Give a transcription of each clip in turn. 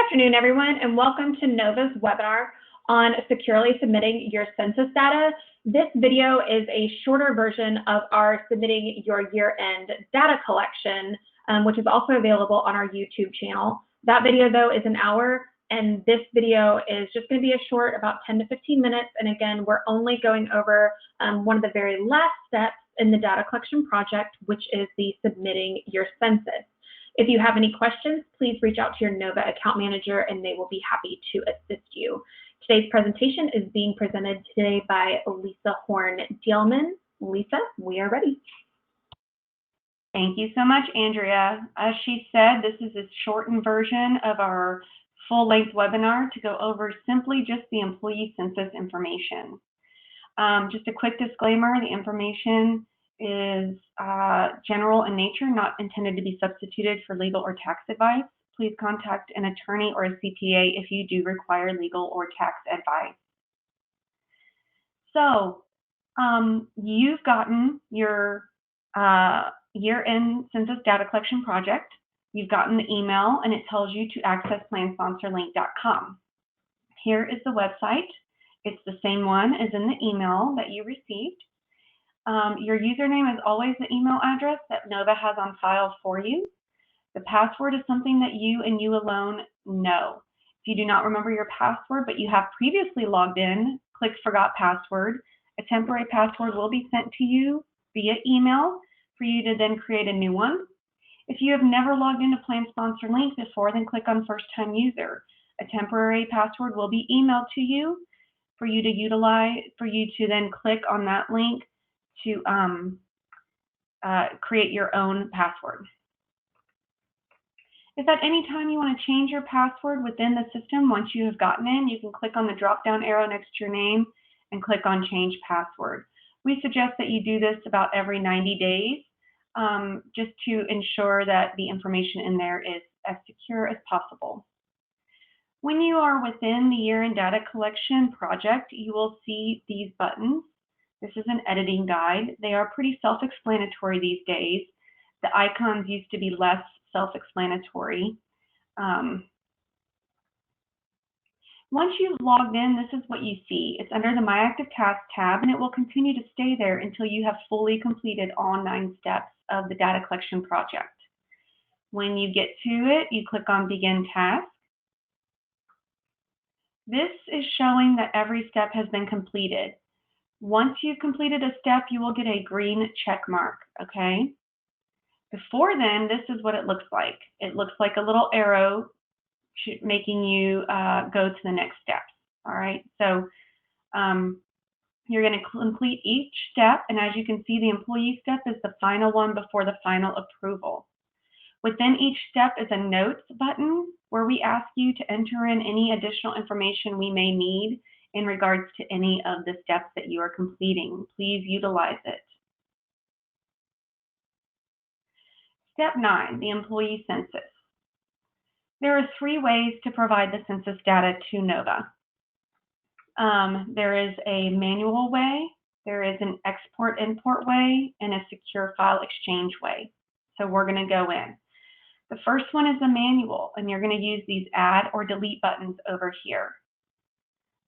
afternoon, everyone, and welcome to NOVA's webinar on securely submitting your census data. This video is a shorter version of our submitting your year-end data collection, which is also available on our YouTube channel. That video, though, is an hour, and this video is just going to be a short, about 10 to 15 minutes. And again, we're only going over one of the very last steps in the data collection project, which is the submitting your census. If you have any questions, please reach out to your NOVA account manager and they will be happy to assist you. Today's presentation is being presented today by Lisa Horn-Dielman. Lisa, we are ready. Thank you so much, Andrea. As she said, this is a shortened version of our full-length webinar to go over simply just the employee census information. Just a quick disclaimer, the information is general in nature, not intended to be substituted for legal or tax advice. Please contact an attorney or a CPA if you do require legal or tax advice. So you've gotten your year-end census data collection project. You've gotten the email and it tells you to access plansponsorlink.com. Here is the website. It's the same one as in the email that you received. Your username is always the email address that NOVA has on file for you. The password is something that you and you alone know. If you do not remember your password, but you have previously logged in, click Forgot Password. A temporary password will be sent to you via email for you to then create a new one. If you have never logged into Plan Sponsor Link before, then click on First Time User. A temporary password will be emailed to you for you to utilize, for you to then click on that link to create your own password. If at any time you want to change your password within the system, once you have gotten in, you can click on the drop-down arrow next to your name and click on Change Password. We suggest that you do this about every 90 days just to ensure that the information in there is as secure as possible. When you are within the year-end data collection project, you will see these buttons. This is an editing guide. They are pretty self-explanatory these days. The icons used to be less self-explanatory. Once you've logged in, this is what you see. It's under the My Active Task tab, and it will continue to stay there until you have fully completed all 9 steps of the data collection project. When you get to it, you click on Begin Task. This is showing that every step has been completed. Once you've completed a step, you will get a green check mark, okay? Before then, this is what it looks like. It looks like a little arrow making you go to the next step, all right? So you're going to complete each step, and as you can see, the employee step is the final one before the final approval. Within each step is a Notes button where we ask you to enter in any additional information we may need in regards to any of the steps that you are completing. Please utilize it. Step 9, the employee census. There are 3 ways to provide the census data to NOVA. There is a manual way, there is an export-import way, and a secure file exchange way. So we're going to go in. The first one is the manual, and you're going to use these add or delete buttons over here.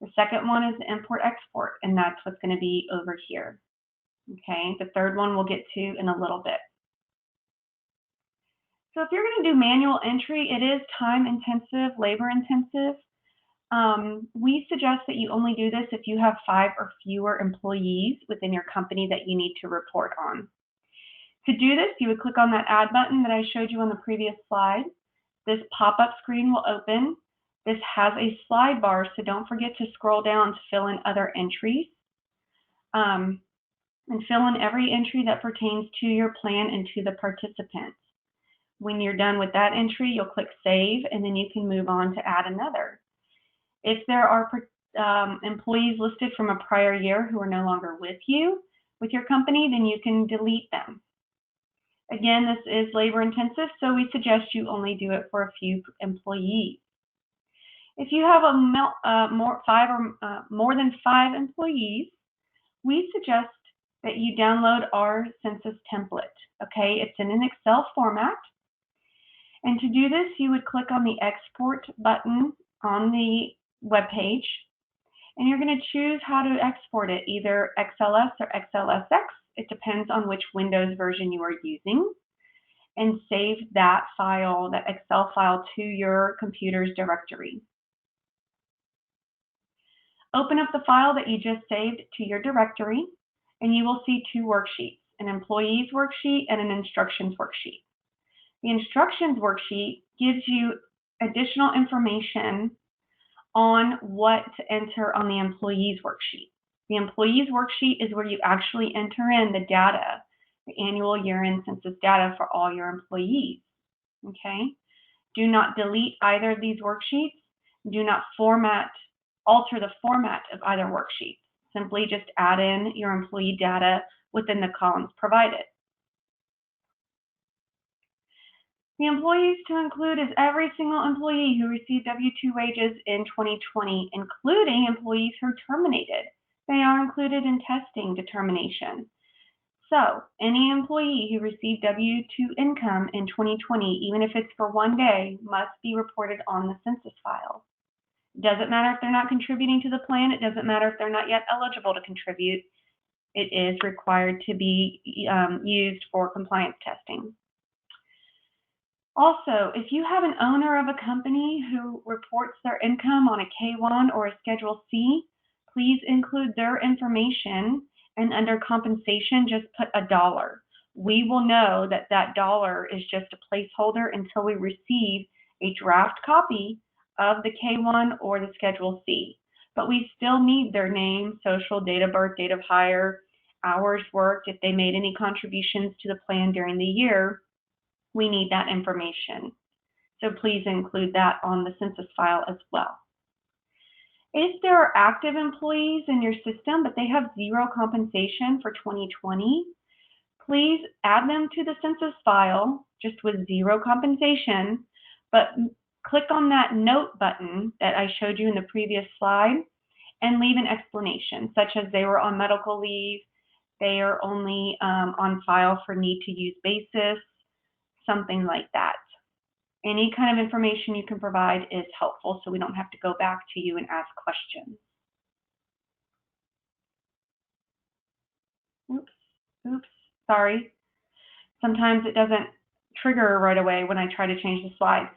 The second one is the import-export, and that's what's going to be over here. Okay, the third one we'll get to in a little bit. So if you're going to do manual entry, it is time-intensive, labor-intensive. We suggest that you only do this if you have 5 or fewer employees within your company that you need to report on. To do this, you would click on that Add button that I showed you on the previous slide. This pop-up screen will open. This has a slide bar, so don't forget to scroll down to fill in other entries. And fill in every entry that pertains to your plan and to the participants. When you're done with that entry, you'll click Save, and then you can move on to add another. If there are employees listed from a prior year who are no longer with you, with your company, then you can delete them. Again, this is labor intensive, so we suggest you only do it for a few employees. If you have more than 5 employees, we suggest that you download our census template. Okay, it's in an Excel format. And to do this, you would click on the Export button on the web page, and you're going to choose how to export it, either XLS or XLSX. It depends on which Windows version you are using, and save that file, that Excel file, to your computer's directory. Open up the file that you just saved to your directory, and you will see two worksheets, an employees worksheet and an instructions worksheet. The instructions worksheet gives you additional information on what to enter on the employees worksheet. The employees worksheet is where you actually enter in the data, the annual year-end census data for all your employees. Okay? Do not delete either of these worksheets. Do not alter the format of either worksheet. Simply just add in your employee data within the columns provided. The employees to include is every single employee who received W-2 wages in 2020, including employees who are terminated. They are included in testing determination. So, any employee who received W-2 income in 2020, even if it's for one day, must be reported on the census file. It doesn't matter if they're not contributing to the plan. It doesn't matter if they're not yet eligible to contribute. It is required to be used for compliance testing. Also, if you have an owner of a company who reports their income on a K-1 or a Schedule C, please include their information, and under compensation, just put $1. We will know that that dollar is just a placeholder until we receive a draft copy of the K-1 or the Schedule C. But we still need their name, social, date of birth, date of hire, hours worked, if they made any contributions to the plan during the year. We need that information. So please include that on the census file as well. If there are active employees in your system, but they have zero compensation for 2020, please add them to the census file just with zero compensation, but click on that note button that I showed you in the previous slide and leave an explanation, such as they were on medical leave, they are only on file for need to use basis, something like that. Any kind of information you can provide is helpful so we don't have to go back to you and ask questions. Oops, sorry. Sometimes it doesn't trigger right away when I try to change the slide.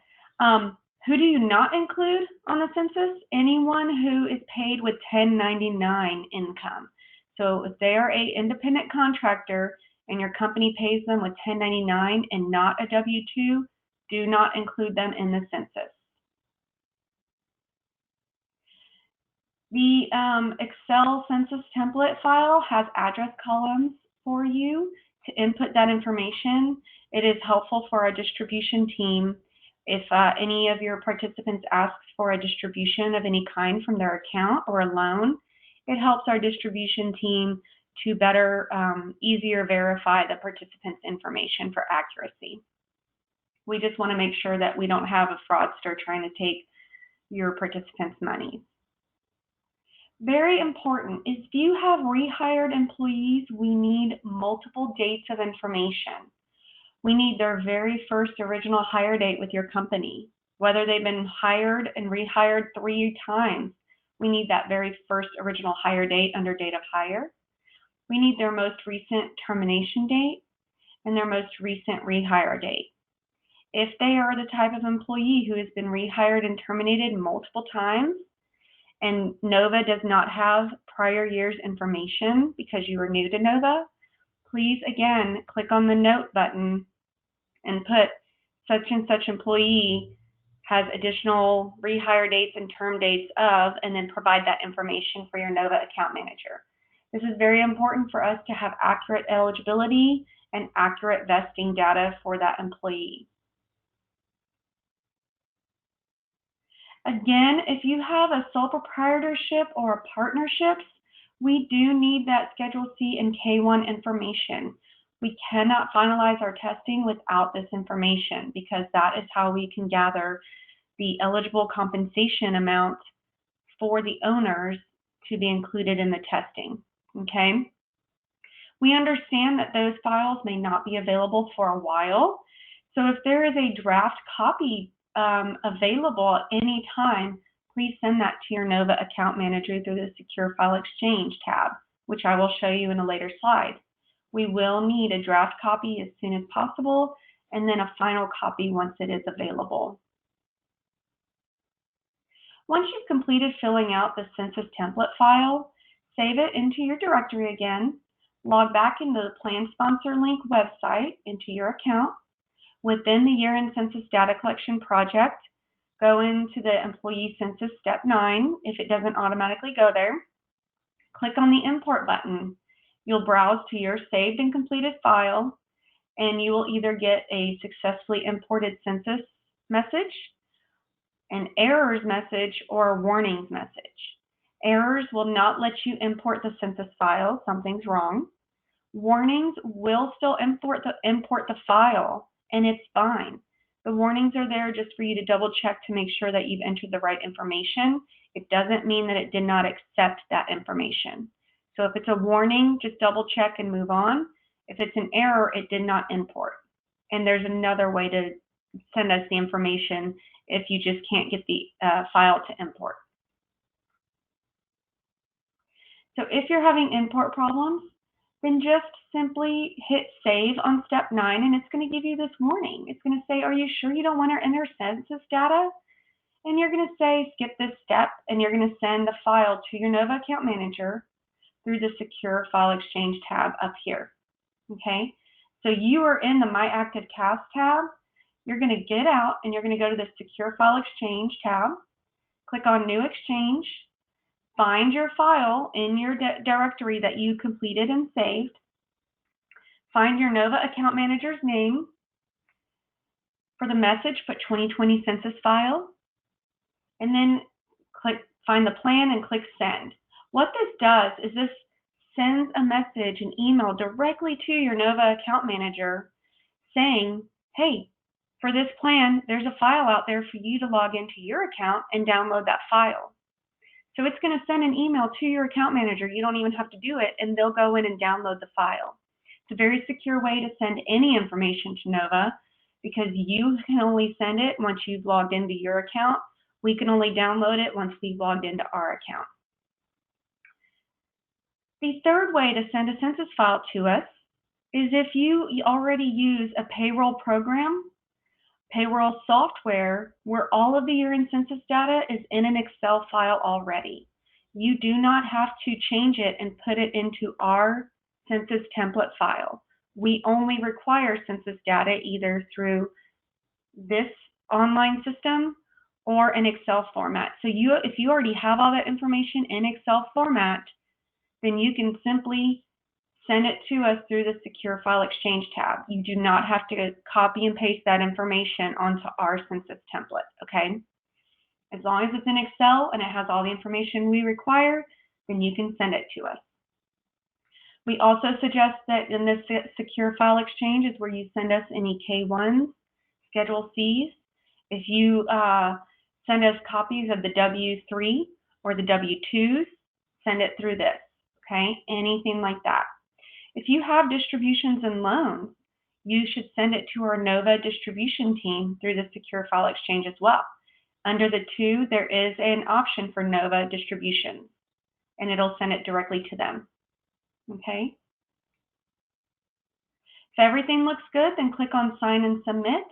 Who do you not include on the census? Anyone who is paid with 1099 income. So if they are an independent contractor and your company pays them with 1099 and not a W-2, do not include them in the census. The Excel census template file has address columns for you to input that information. It is helpful for our distribution team. If any of your participants asks for a distribution of any kind from their account or a loan, it helps our distribution team to better, easier verify the participant's information for accuracy. We just want to make sure that we don't have a fraudster trying to take your participants' money. Very important is if you have rehired employees, we need multiple dates of information. We need their very first original hire date with your company, whether they've been hired and rehired 3 times. We need that very first original hire date under date of hire. We need their most recent termination date and their most recent rehire date. If they are the type of employee who has been rehired and terminated multiple times, and NOVA does not have prior year's information because you are new to NOVA, please again click on the note button and put such and such employee has additional rehire dates and term dates of, and then provide that information for your NOVA account manager. This is very important for us to have accurate eligibility and accurate vesting data for that employee. Again, if you have a sole proprietorship or partnerships, we do need that Schedule C and K-1 information. We cannot finalize our testing without this information because that is how we can gather the eligible compensation amount for the owners to be included in the testing. Okay? We understand that those files may not be available for a while, So if there is a draft copy available at any time, please send that to your Nova account manager through the Secure File Exchange tab, which I will show you in a later slide. We will need a draft copy as soon as possible, and then a final copy once it is available. Once you've completed filling out the census template file, save it into your directory again, log back into the Plan Sponsor Link website into your account. Within the Year-End Census Data Collection project, go into the Employee Census Step 9 if it doesn't automatically go there. Click on the Import button. You'll browse to your saved and completed file, and you will either get a successfully imported census message, an errors message, or a warnings message. Errors will not let you import the census file, something's wrong. Warnings will still import the file, and it's fine. The warnings are there just for you to double check to make sure that you've entered the right information. It doesn't mean that it did not accept that information. So if it's a warning, just double check and move on. If it's an error, it did not import. And there's another way to send us the information if you just can't get the file to import. So if you're having import problems, then just simply hit save on step 9, and it's going to give you this warning. It's going to say, are you sure you don't want to enter census data? And you're going to say, skip this step, and you're going to send the file to your Nova account manager through the Secure File Exchange tab up here. Okay, so you are in the My Active Tasks tab. You're going to get out, and you're going to go to the Secure File Exchange tab. Click on New Exchange. Find your file in your directory that you completed and saved. Find your Nova account manager's name. For the message, put 2020 census file. And then find the plan and click send. What this does is this sends a message, an email directly to your Nova account manager saying, hey, for this plan, there's a file out there for you to log into your account and download that file. So it's going to send an email to your account manager. You don't even have to do it, and they'll go in and download the file. It's a very secure way to send any information to Nova because you can only send it once you've logged into your account. We can only download it once we've logged into our account. The third way to send a census file to us is if you already use a payroll program, payroll software, where all of the year-end census data is in an Excel file already. You do not have to change it and put it into our census template file. We only require census data either through this online system or an Excel format. So if you already have all that information in Excel format, then you can simply send it to us through the Secure File Exchange tab. You do not have to copy and paste that information onto our census template, okay? As long as it's in Excel and it has all the information we require, then you can send it to us. We also suggest that in this Secure File Exchange is where you send us any K-1s, Schedule Cs. If you send us copies of the W-3 or the W-2s, send it through this, okay? Anything like that. If you have distributions and loans, you should send it to our Nova distribution team through the Secure File Exchange as well. Under the 2, there is an option for Nova distributions, and it'll send it directly to them. Okay? If everything looks good, then click on Sign and Submit.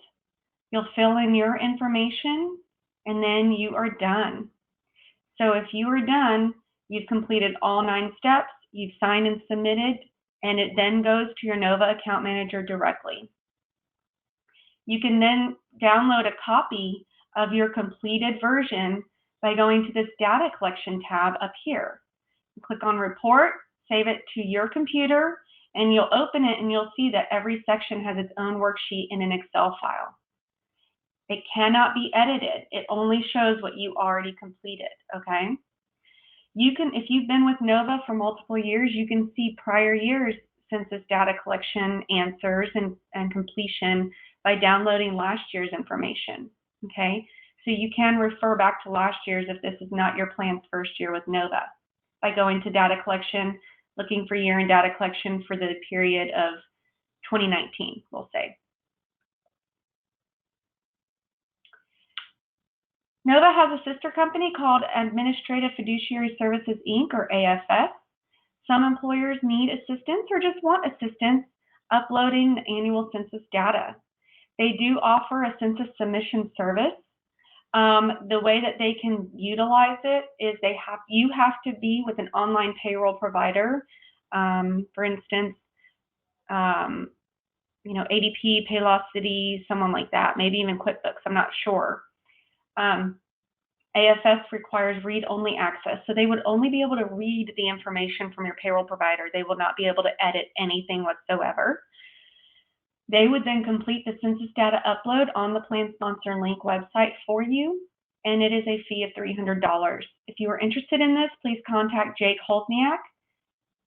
You'll fill in your information, and then you are done. So if you are done, you've completed all 9 steps, you've signed and submitted, and it then goes to your Nova account manager directly. You can then download a copy of your completed version by going to this Data Collection tab up here. Click on Report, save it to your computer, and you'll open it and you'll see that every section has its own worksheet in an Excel file. It cannot be edited. It only shows what you already completed, okay? You can, if you've been with Nova for multiple years, you can see prior years' census data collection answers and completion by downloading last year's information, okay? So you can refer back to last year's if this is not your plan's first year with Nova by going to data collection, looking for year-end data collection for the period of 2019, we'll say. Nova has a sister company called Administrative Fiduciary Services, Inc., or AFS. Some employers need assistance or just want assistance uploading the annual census data. They do offer a census submission service. The way that they can utilize it is you have to be with an online payroll provider. For instance, ADP, Paylocity, someone like that, maybe even QuickBooks, I'm not sure. AFS requires read-only access, so they would only be able to read the information from your payroll provider. They will not be able to edit anything whatsoever. They would then complete the census data upload on the Plan Sponsor Link website for you, and it is a fee of $300. If you are interested in this, please contact Jake Holzniak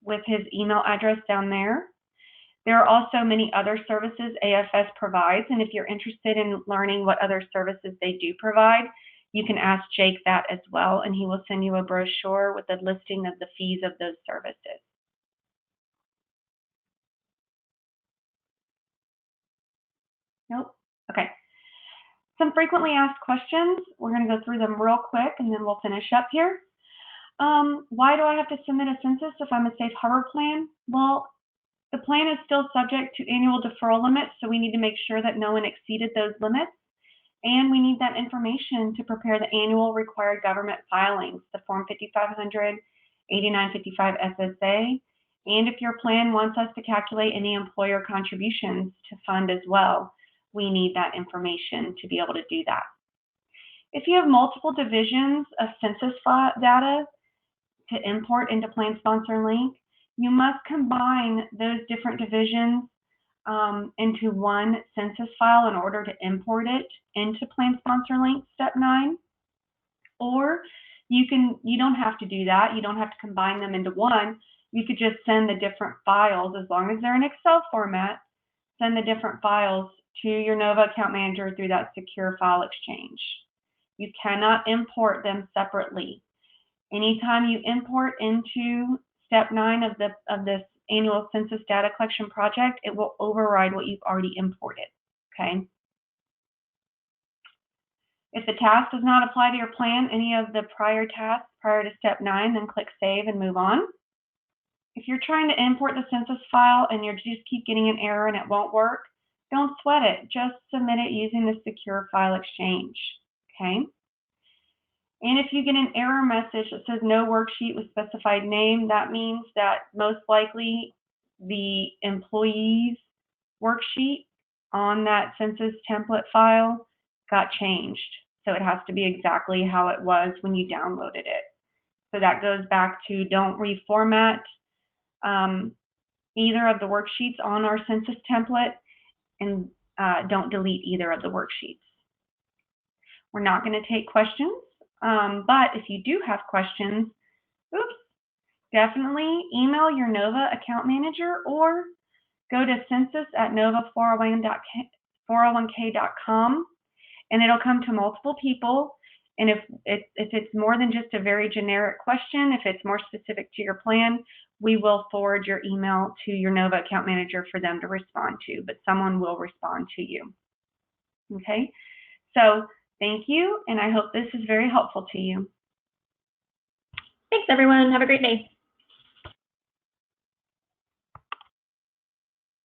with his email address down there. There are also many other services AFS provides, and if you're interested in learning what other services they do provide, you can ask Jake that as well, and he will send you a brochure with a listing of the fees of those services. Nope. Okay. Some frequently asked questions. We're going to go through them real quick, and then we'll finish up here. Why do I have to submit a census if I'm a safe harbor plan? Well, the plan is still subject to annual deferral limits, so we need to make sure that no one exceeded those limits. And we need that information to prepare the annual required government filings, the Form 5500, 8955 SSA. And if your plan wants us to calculate any employer contributions to fund as well, we need that information to be able to do that. If you have multiple divisions of census data to import into Plan Sponsor Link, you must combine those different divisions into one census file in order to import it into Plan Sponsor Link Step 9. Or you don't have to do that. You don't have to combine them into one. You could just send the different files, as long as they're in Excel format, send the different files to your Nova account manager through that secure file exchange. You cannot import them separately. Anytime you import into Step 9 of this annual census data collection project, it will override what you've already imported, okay? If the task does not apply to your plan, any of the prior tasks prior to Step 9, then click Save and move on. If you're trying to import the census file and you just keep getting an error and it won't work, don't sweat it. Just submit it using the secure file exchange, okay? And if you get an error message that says no worksheet with specified name, that means that most likely the employee's worksheet on that census template file got changed. So it has to be exactly how it was when you downloaded it. So that goes back to don't reformat either of the worksheets on our census template, and don't delete either of the worksheets. We're not going to take questions. But if you do have questions, definitely email your Nova account manager or go to census@nova401k.com, and it'll come to multiple people. And if it's more than just a very generic question, if it's more specific to your plan, we will forward your email to your Nova account manager for them to respond to, but someone will respond to you. Okay, so thank you, and I hope this is very helpful to you. Thanks, everyone. Have a great day.